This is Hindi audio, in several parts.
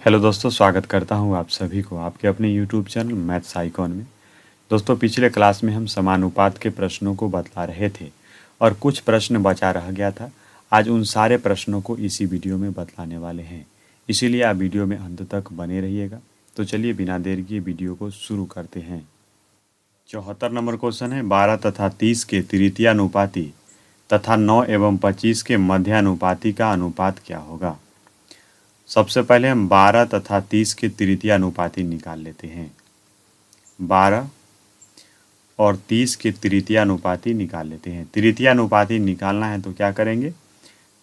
हेलो दोस्तों, स्वागत करता हूं आप सभी को आपके अपने यूट्यूब चैनल मैथ्स आइकॉन में। दोस्तों, पिछले क्लास में हम समानुपात के प्रश्नों को बतला रहे थे और कुछ प्रश्न बचा रह गया था। आज उन सारे प्रश्नों को इसी वीडियो में बतलाने वाले हैं, इसीलिए आप वीडियो में अंत तक बने रहिएगा। तो चलिए बिना देर किए वीडियो को शुरू करते हैं। 74 नंबर क्वेश्चन है, 12 तथा 30 के तृतीयानुपाती तथा 9 एवं 25 के मध्यानुपाती का अनुपात क्या होगा। सबसे पहले हम 12 तथा 30 के तृतीयानुपाती निकाल लेते हैं। 12 और 30 के तृतीयानुपाती निकाल लेते हैं। तृतीयानुपाती निकालना है तो क्या करेंगे,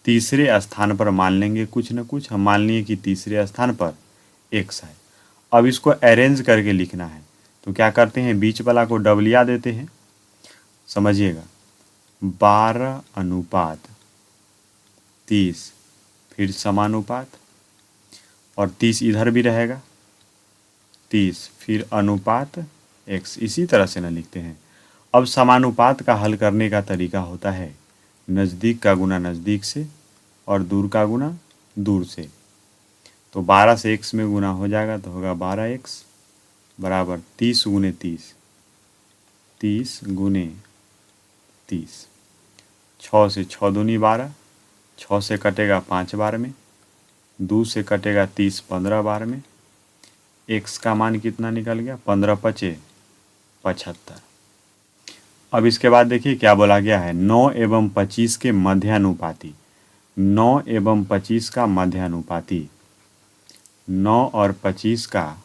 तीसरे स्थान पर मान लेंगे कुछ न कुछ। हम मान लिए कि तीसरे स्थान पर x है। अब इसको अरेंज करके लिखना है तो क्या करते हैं, बीच वाला को डबलिया देते हैं। समझिएगा, 12 अनुपात 30, फिर समानुपात, और 30 इधर भी रहेगा, 30 फिर अनुपात x। इसी तरह से ना लिखते हैं। अब समानुपात का हल करने का तरीका होता है नज़दीक का गुना नज़दीक से और दूर का गुना दूर से। तो 12 से x में गुना हो जाएगा तो होगा 12x बराबर 30 गुने 30, 30 गुने 30। 6 से 6 दूनी 12, 6 से कटेगा 5 बार में, 2 से कटेगा 30 15 बार में। x का मान कितना निकल गया, 15 पचे 75। अब इसके बाद देखिए क्या बोला गया है, 9 एवं 25 के मध्यानुपाती। 9 एवं 25 का मध्यानुपाती, 9 और 25 का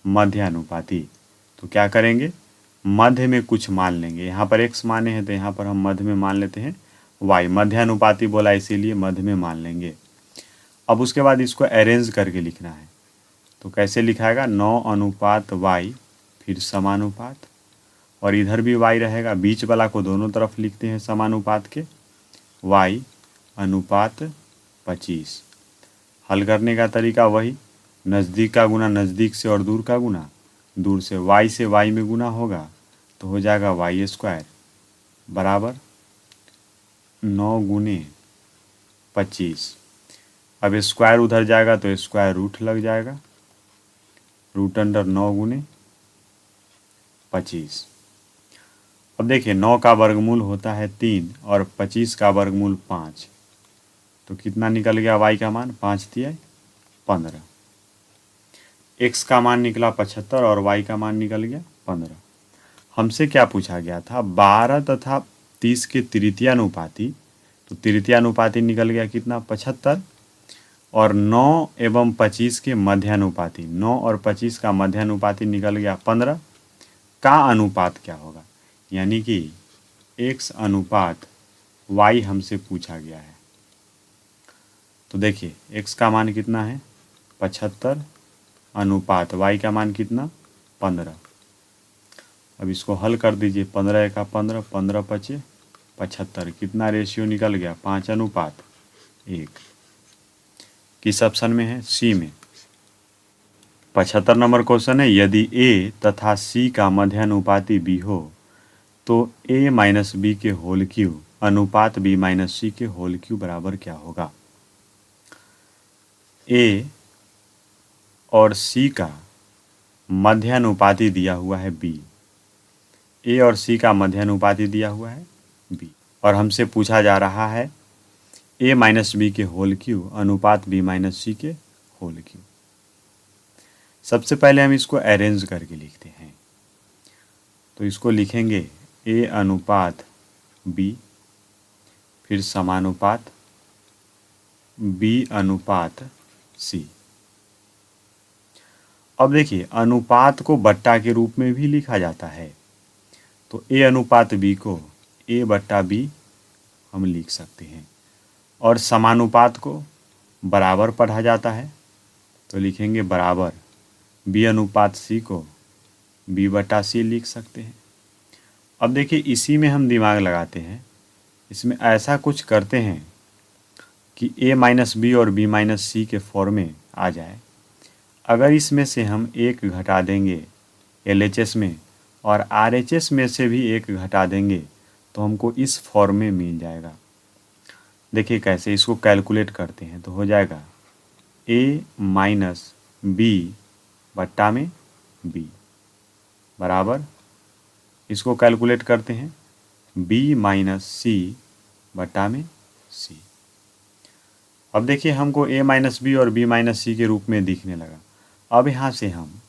मध्यानुपाती। तो क्या करेंगे, मध्य में कुछ मान लेंगे। यहाँ पर x माने हैं तो यहाँ पर हम मध्य में मान लेते हैं y। मध्यानुपाती बोला इसीलिए मध्य में मान लेंगे। अब उसके बाद इसको अरेंज करके लिखना है तो कैसे लिखाएगा, 9 अनुपात y फिर समानुपात, और इधर भी y रहेगा। बीच वाला को दोनों तरफ लिखते हैं समानुपात के, y अनुपात 25। हल करने का तरीका वही, नज़दीक का गुना नज़दीक से और दूर का गुना दूर से। y से y में गुना होगा तो हो जाएगा y² बराबर 9 गुने 25। अब स्क्वायर उधर जाएगा तो स्क्वायर रूट लग जाएगा, रूट अंडर 9 गुने 25। अब देखिए 9 का वर्गमूल होता है 3 और 25 का वर्गमूल 5। तो कितना निकल गया y का मान, 5 तिया 15। x का मान निकला 75 और y का मान निकल गया 15। हमसे क्या पूछा गया था, 12 तथा 30 के तृतीयानुपाती। तो तृतीयानुपाती निकल गया कितना, 75, और 9 एवं 25 के मध्यानुपाती। 9 और 25 का मध्यानुपाती निकल गया 15 का अनुपात क्या होगा, यानी कि x अनुपात y हमसे पूछा गया है। तो देखिए x का मान कितना है 75 अनुपात y का मान कितना 15। अब इसको हल कर दीजिए, 15 एका 15, 15 पचे 75। कितना रेशियो निकल गया, 5 अनुपात 1। किस ऑप्शन में है, सी में। 75 नंबर क्वेश्चन है, यदि a तथा c का मध्यानुपाती b हो तो a माइनस बी के होल क्यूब अनुपात b माइनस सी के होल क्यूब बराबर क्या होगा। a और c का मध्यानुपाती दिया हुआ है b, a और c का मध्यानुपाती दिया हुआ है b, और हमसे पूछा जा रहा है a माइनस बी के होल क्यूब अनुपात b माइनस सी के होल क्यूब। सबसे पहले हम इसको अरेंज करके लिखते हैं तो इसको लिखेंगे a अनुपात b, फिर समानुपात b अनुपात c। अब देखिए अनुपात को बट्टा के रूप में भी लिखा जाता है, तो a अनुपात b को a बट्टा b हम लिख सकते हैं, और समानुपात को बराबर पढ़ा जाता है तो लिखेंगे बराबर b अनुपात c को b बटा c लिख सकते हैं। अब देखिए इसी में हम दिमाग लगाते हैं, इसमें ऐसा कुछ करते हैं कि a माइनस बी और b माइनस सी के फॉर्म में आ जाए। अगर इसमें से हम एक घटा देंगे LHS में और RHS में से भी एक घटा देंगे तो हमको इस फॉर्म में मिल जाएगा। देखिए कैसे इसको कैलकुलेट करते हैं तो हो जाएगा a माइनस बी बट्टा में बी बराबर, इसको कैलकुलेट करते हैं, बी माइनस सी बट्टा में सी। अब देखिए हमको a माइनस बी और b माइनस सी के रूप में दिखने लगा। अब यहाँ से हम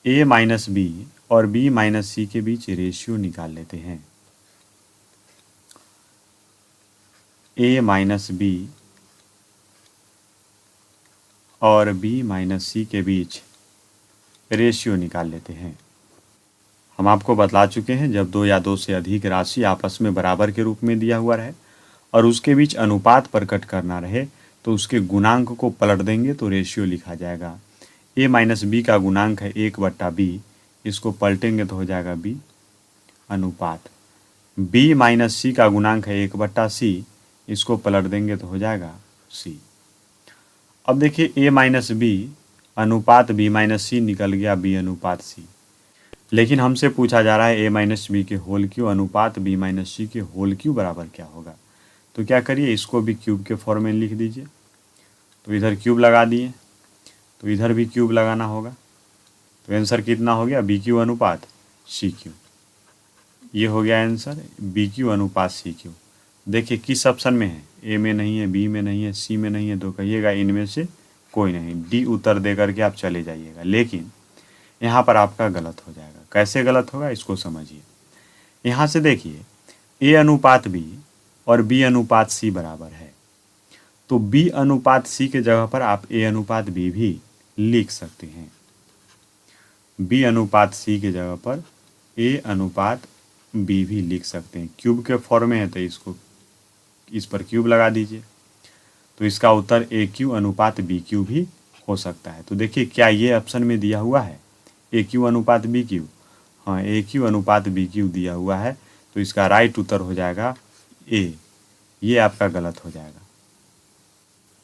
a माइनस बी और b माइनस सी के बीच रेशियो निकाल लेते हैं। a माइनस बी और b माइनस सी के बीच रेशियो निकाल लेते हैं। हम आपको बतला चुके हैं, जब दो या दो से अधिक राशि आपस में बराबर के रूप में दिया हुआ रहे और उसके बीच अनुपात प्रकट करना रहे तो उसके गुणांक को पलट देंगे तो रेशियो लिखा जाएगा। a माइनस बी का गुणांक है 1/b, इसको पलटेंगे तो हो जाएगा b अनुपात। b माइनस सी का गुणांक है 1/c, इसको पलट देंगे तो हो जाएगा c। अब देखिए a माइनस बी अनुपात b माइनस सी निकल गया b अनुपात c, लेकिन हमसे पूछा जा रहा है a माइनस बी के होल क्यूब अनुपात b माइनस सी के होल क्यूब बराबर क्या होगा। तो क्या करिए, इसको भी क्यूब के फॉर्म में लिख दीजिए। तो इधर क्यूब लगा दिए, तो इधर भी क्यूब लगाना होगा। तो आंसर कितना हो गया, बी क्यू अनुपात सी क्यू। ये हो गया आंसर, बी क्यू अनुपात सी क्यू। देखिए किस ऑप्शन में है, ए में नहीं है, बी में नहीं है, सी में नहीं है, तो कहिएगा इनमें से कोई नहीं। डी उत्तर दे करके आप चले जाइएगा, लेकिन यहाँ पर आपका गलत हो जाएगा। कैसे गलत होगा इसको समझिए। यहाँ से देखिए ए अनुपात बी और बी अनुपात सी बराबर है, तो बी अनुपात सी के जगह पर आप ए अनुपात बी भी लिख सकते हैं। बी अनुपात सी के जगह पर ए अनुपात बी भी लिख सकते हैं। क्यूब के फॉर्म में है तो इसको इस पर क्यूब लगा दीजिए, तो इसका उत्तर ए क्यू अनुपात बी क्यू भी हो सकता है। तो देखिए क्या ये ऑप्शन में दिया हुआ है ए क्यू अनुपात बी क्यू, हाँ ए क्यू अनुपात बी क्यू दिया हुआ है, तो इसका राइट उत्तर हो जाएगा ए। ये आपका गलत हो जाएगा।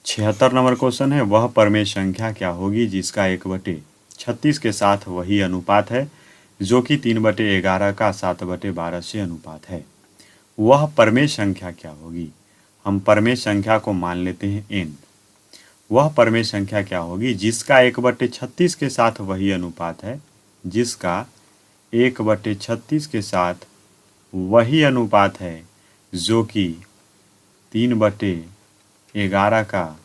76 नंबर क्वेश्चन है, वह परमेय संख्या क्या होगी जिसका 1/36 के साथ वही अनुपात है जो कि 3/11 का 7/12 से अनुपात है। वह परमेय संख्या क्या होगी। हम परमेय संख्या को मान लेते हैं n। वह परमेय संख्या क्या होगी जिसका 1/36 के साथ वही अनुपात है, जिसका 1/36 के साथ वही अनुपात है जो कि 3/11 का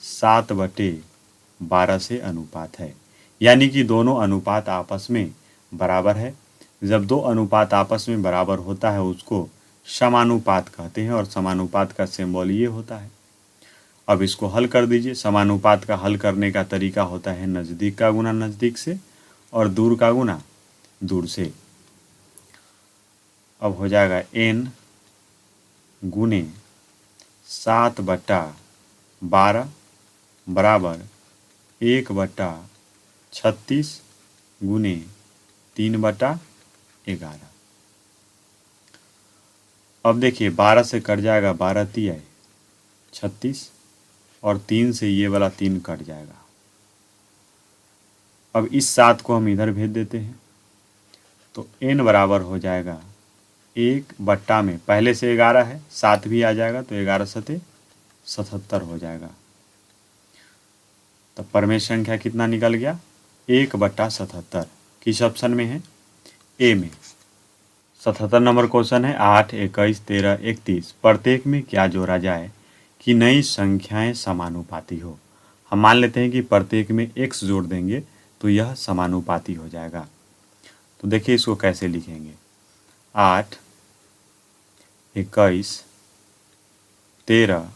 7/12 से अनुपात है। यानी कि दोनों अनुपात आपस में बराबर है। जब दो अनुपात आपस में बराबर होता है उसको समानुपात कहते हैं, और समानुपात का सिंबल ये होता है। अब इसको हल कर दीजिए। समानुपात का हल करने का तरीका होता है नज़दीक का गुना नज़दीक से और दूर का गुना दूर से। अब हो जाएगा n गुने 7/12 बराबर 1/36 गुने 3/11। अब देखिए 12 से कट जाएगा, 12 तिया 36, और 3 से ये वाला 3 कट जाएगा। अब इस 7 को हम इधर भेज देते हैं, तो n बराबर हो जाएगा 1/, में पहले से 11 है, 7 भी आ जाएगा तो 11 सते 77 हो जाएगा। तब परमेय संख्या कितना निकल गया, 1/77। किस ऑप्शन में है, ए में। 77 नंबर क्वेश्चन है, 8, 21, 13, 31 प्रत्येक में क्या जोड़ा जाए कि नई संख्याएं समानुपाती हो। हम मान लेते हैं कि प्रत्येक में x जोड़ देंगे तो यह समानुपाती हो जाएगा। तो देखिए इसको कैसे लिखेंगे, 8, 21, 13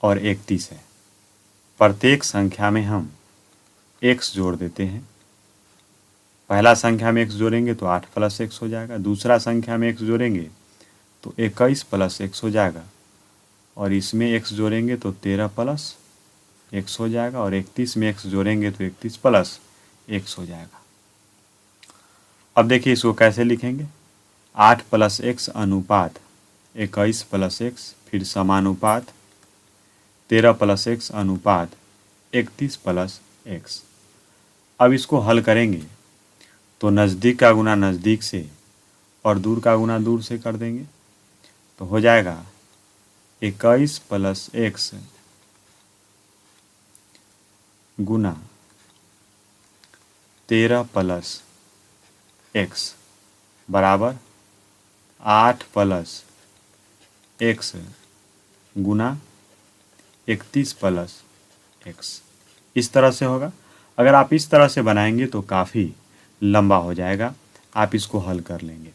और 31 है। प्रत्येक संख्या में हम x जोड़ देते हैं। पहला संख्या में x जोड़ेंगे तो 8 + x हो जाएगा, दूसरा संख्या में x जोड़ेंगे तो 21 + x हो जाएगा, और इसमें x जोड़ेंगे तो 13 + x हो जाएगा, और 31 में x जोड़ेंगे तो 31 + x हो जाएगा। अब देखिए इसको कैसे लिखेंगे, 8 + x अनुपात 21 + x, फिर समानुपात 13 + x अनुपात 31 + x। अब इसको हल करेंगे तो नज़दीक का गुना नज़दीक से और दूर का गुना दूर से कर देंगे, तो हो जाएगा 21 + x गुना 13 प्लस x बराबर 8 प्लस x गुना 31 प्लस x। इस तरह से होगा। अगर आप इस तरह से बनाएंगे तो काफ़ी लंबा हो जाएगा, आप इसको हल कर लेंगे।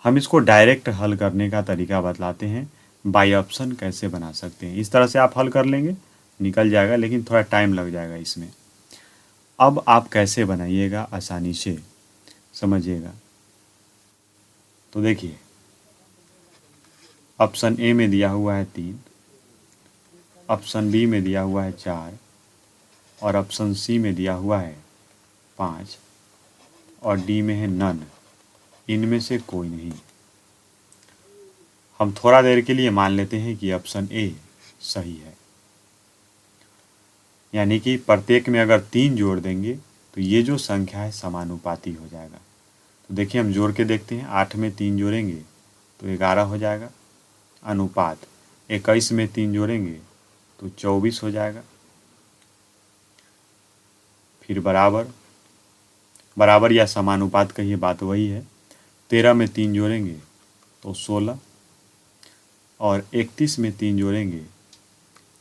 हम इसको डायरेक्ट हल करने का तरीका बतलाते हैं, बाई ऑप्शन कैसे बना सकते हैं। इस तरह से आप हल कर लेंगे, निकल जाएगा, लेकिन थोड़ा टाइम लग जाएगा इसमें। अब आप कैसे बनाइएगा आसानी से समझिएगा। तो देखिए, ऑप्शन ए में दिया हुआ है 3, ऑप्शन बी में दिया हुआ है 4 और ऑप्शन सी में दिया हुआ है 5 और डी में है नन। इनमें से कोई नहीं। हम थोड़ा देर के लिए मान लेते हैं कि ऑप्शन ए सही है, यानी कि प्रत्येक में अगर 3 जोड़ देंगे तो ये जो संख्या है समानुपाती हो जाएगा। तो देखिए, हम जोड़ के देखते हैं। 8 में 3 जोड़ेंगे तो 11 हो जाएगा, अनुपात 21 में 3 जोड़ेंगे तो 24 हो जाएगा, फिर बराबर, बराबर या समानुपात कहिए, बात वही है। 13 में 3 जोड़ेंगे तो 16 और 31 में 3 जोड़ेंगे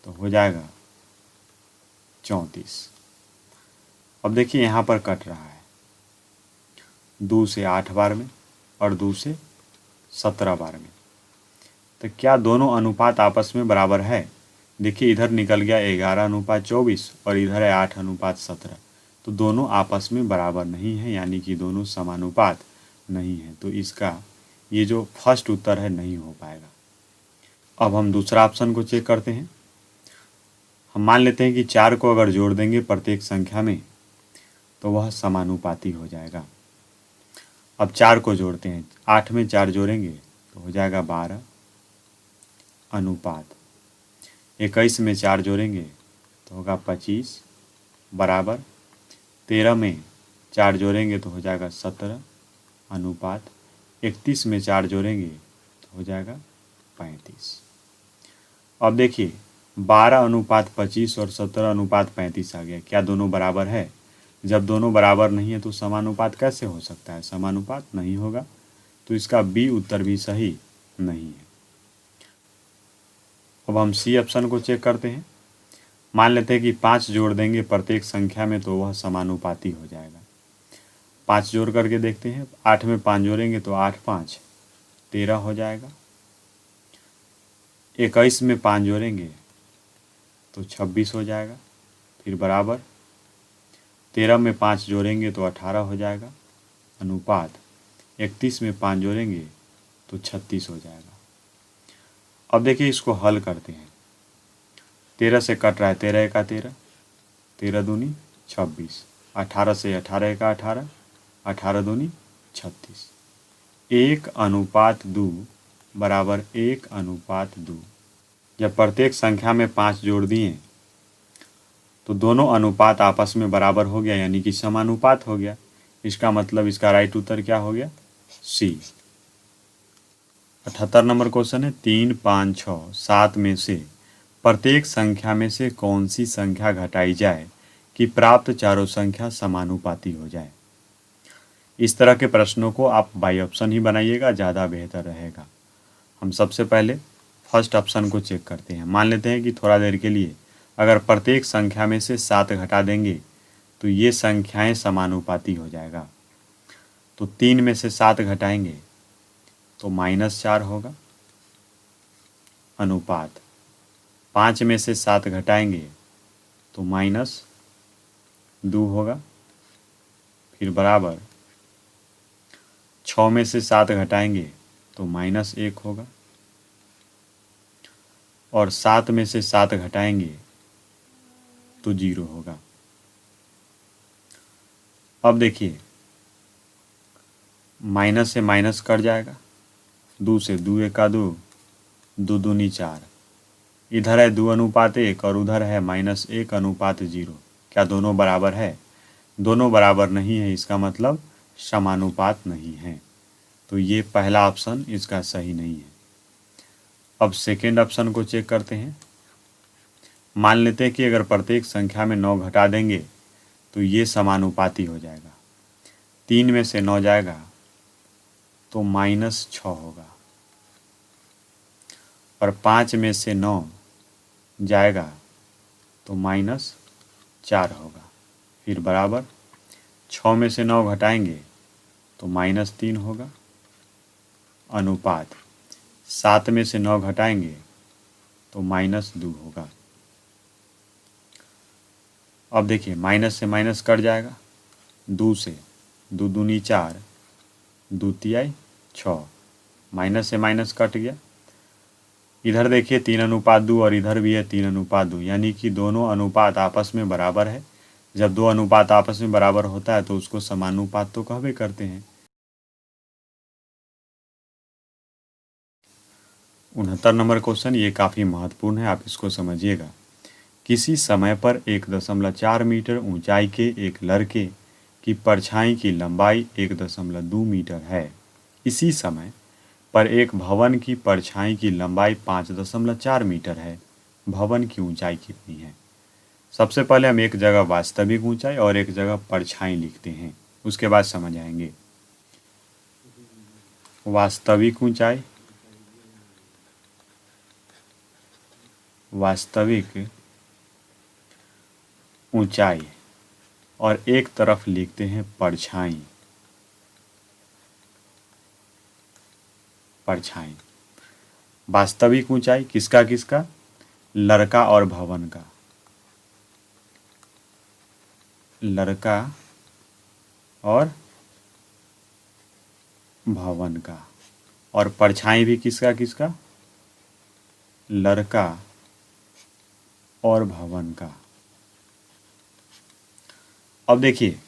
तो हो जाएगा 34। अब देखिए, यहाँ पर कट रहा है 2 से 8 बार में और 2 से 17 बार में। तो क्या दोनों अनुपात आपस में बराबर है? देखिए, इधर निकल गया 11:24 और इधर है 8:17। तो दोनों आपस में बराबर नहीं है, यानी कि दोनों समानुपात नहीं है। तो इसका ये जो फर्स्ट उत्तर है नहीं हो पाएगा। अब हम दूसरा ऑप्शन को चेक करते हैं। हम मान लेते हैं कि 4 को अगर जोड़ देंगे प्रत्येक संख्या में तो वह समानुपाती हो जाएगा। अब 4 को जोड़ते हैं, 8 में 4 जोड़ेंगे तो हो जाएगा 12, अनुपात 21 में 4 जोड़ेंगे तो होगा 25, बराबर 13 में 4 जोड़ेंगे तो हो जाएगा 17, अनुपात 31 में 4 जोड़ेंगे तो हो जाएगा 35। अब देखिए, 12:25 और 17:35 आ गया। क्या दोनों बराबर है? जब दोनों बराबर नहीं है तो समानुपात कैसे हो सकता है? समानुपात नहीं होगा। तो इसका बी उत्तर भी सही नहीं है। अब हम सी ऑप्शन को चेक करते हैं। मान लेते हैं कि 5 जोड़ देंगे प्रत्येक संख्या में तो वह समानुपाती हो जाएगा। 5 जोड़ करके देखते हैं। 8 में 5 जोड़ेंगे तो 8 5 13 हो जाएगा। 21 में 5 जोड़ेंगे तो 26 हो जाएगा, फिर बराबर 13 में 5 जोड़ेंगे तो 18 हो जाएगा, अनुपात 31 में 5 जोड़ेंगे तो 36 हो जाएगा। अब देखिए, इसको हल करते हैं। 13 से कट रहा है, 13 एका 13, 13 दूनी 26, 18 से 18 एका 18, 18 दूनी 36। 1:2 बराबर 1:2। जब प्रत्येक संख्या में 5 जोड़ दिए तो दोनों अनुपात आपस में बराबर हो गया, यानी कि समानुपात हो गया। इसका मतलब इसका राइट उत्तर क्या हो गया? सी। 78 नंबर क्वेश्चन है, 3 5 6 7 में से प्रत्येक संख्या में से कौन सी संख्या घटाई जाए कि प्राप्त चारों संख्या समानुपाती हो जाए। इस तरह के प्रश्नों को आप बाई ऑप्शन ही बनाइएगा, ज़्यादा बेहतर रहेगा। हम सबसे पहले फर्स्ट ऑप्शन को चेक करते हैं। मान लेते हैं कि थोड़ा देर के लिए अगर प्रत्येक संख्या में से 7 घटा देंगे तो ये संख्याएं समानुपाती हो जाएगा। तो 3 में से 7 घटाएंगे तो -4 होगा, अनुपात 5 में से 7 घटाएंगे तो -2 होगा, फिर बराबर 6 में से 7 घटाएंगे तो -1 होगा और 7 में से 7 घटाएंगे तो 0 होगा। अब देखिए, माइनस से माइनस कट जाएगा, 2 से 2 एका 2, 2 दूनी 4, इधर है 2:1 और उधर है -1:0। क्या दोनों बराबर है? दोनों बराबर नहीं है, इसका मतलब समानुपात नहीं है। तो ये पहला ऑप्शन इसका सही नहीं है। अब सेकेंड ऑप्शन को चेक करते हैं। मान लेते हैं कि अगर प्रत्येक संख्या में 9 घटा देंगे तो ये समानुपाती हो जाएगा। 3 में से 9 जाएगा तो -6 होगा, और 5 में से 9 जाएगा तो -4 होगा। फिर बराबर 6 में से 9 घटाएंगे तो -3 होगा, अनुपात 7 में से 9 घटाएंगे तो -2 होगा। अब देखिए माइनस से माइनस कट जाएगा, 2 से 2 दूनी 4, 2 तिहाई 6, माइनस से माइनस कट गया। इधर देखिए 3:2 और इधर भी है 3:2, यानी कि दोनों अनुपात आपस में बराबर है। जब दो अनुपात आपस में बराबर होता है तो उसको समानुपात तो कहवे करते हैं। 69 नंबर क्वेश्चन, ये काफ़ी महत्वपूर्ण है, आप इसको समझिएगा। किसी समय पर 1.4 मीटर ऊंचाई के एक लड़के की परछाई की लंबाई 1.2 मीटर है। इसी समय पर एक भवन की परछाई की लंबाई 5.4 मीटर है। भवन की ऊंचाई कितनी है? सबसे पहले हम एक जगह वास्तविक ऊंचाई और एक जगह परछाई लिखते हैं, उसके बाद समझ आएंगे। वास्तविक ऊंचाई, वास्तविक ऊंचाई, और एक तरफ लिखते हैं परछाई। परछाई, वास्तविक ऊंचाई किसका किसका? लड़का और भवन का, लड़का और भवन का, और परछाई भी किसका किसका? लड़का और भवन का। अब देखिए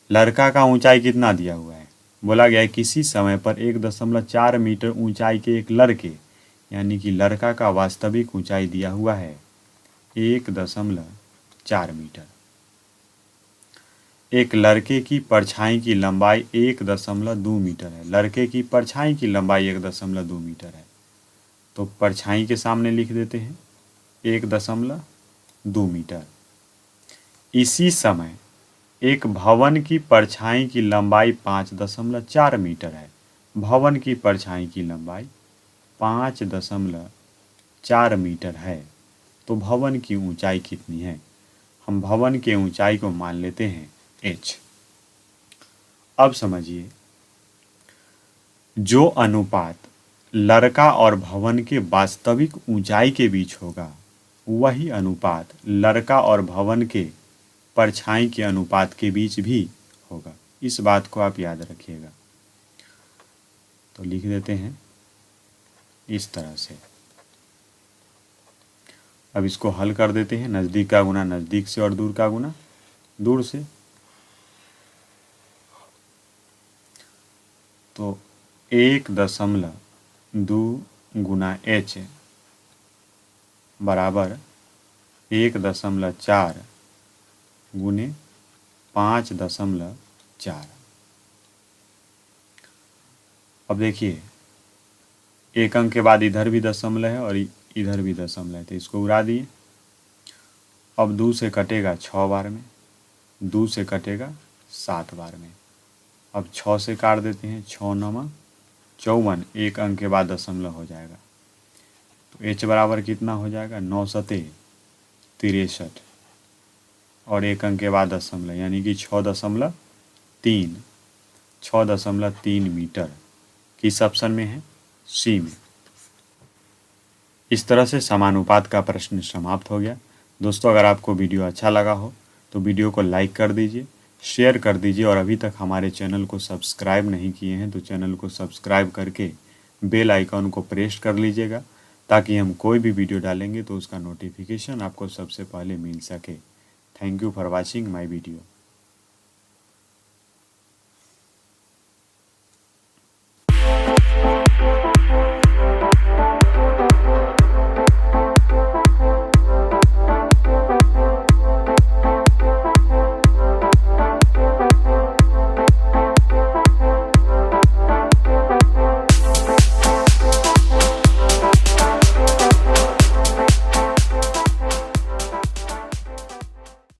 लड़का का ऊंचाई कितना दिया हुआ है, बोला गया है किसी समय पर 1.4 मीटर ऊंचाई के एक लड़के, यानी कि लड़का का वास्तविक ऊंचाई दिया हुआ है 1.4 मीटर। एक लड़के की परछाई की लंबाई 1.2 मीटर है। लड़के की परछाई की लंबाई 1.2 मीटर है, तो परछाई के सामने लिख देते हैं 1.2 मीटर। इसी समय एक भवन की परछाई की लंबाई 5.4 मीटर है। भवन की परछाई की लंबाई 5.4 मीटर है, तो भवन की ऊंचाई कितनी है? हम भवन के ऊंचाई को मान लेते हैं h। अब समझिए, जो अनुपात लड़का और भवन के वास्तविक ऊंचाई के बीच होगा, वही अनुपात लड़का और भवन के परछाई के अनुपात के बीच भी होगा। इस बात को आप याद रखिएगा। तो लिख देते हैं इस तरह से। अब इसको हल कर देते हैं। नज़दीक का गुना नज़दीक से और दूर का गुना दूर से। तो 1.2 गुना h बराबर 1.4 गुने 5.4। अब देखिए एक अंक के बाद इधर भी दशमलव है और इधर भी दशमलव है, तो इसको उड़ा दिए। अब 2 से कटेगा 6 बार में, 2 से कटेगा 7 बार में। अब 6 से काट देते हैं, 6 9 54, एक अंक के बाद दशमलव हो जाएगा। तो h बराबर कितना हो जाएगा? 9 सते 63, और एक अंक के बाद दशमलव, यानी कि 6.3 मीटर। किस ऑप्शन में है? सी में। इस तरह से समानुपात का प्रश्न समाप्त हो गया। दोस्तों अगर आपको वीडियो अच्छा लगा हो तो वीडियो को लाइक कर दीजिए, शेयर कर दीजिए, और अभी तक हमारे चैनल को सब्सक्राइब नहीं किए हैं तो चैनल को सब्सक्राइब करके बेल आइकॉन को प्रेस कर लीजिएगा, ताकि हम कोई भी वीडियो डालेंगे तो उसका नोटिफिकेशन आपको सबसे पहले मिल सके। Thank you for watching my video.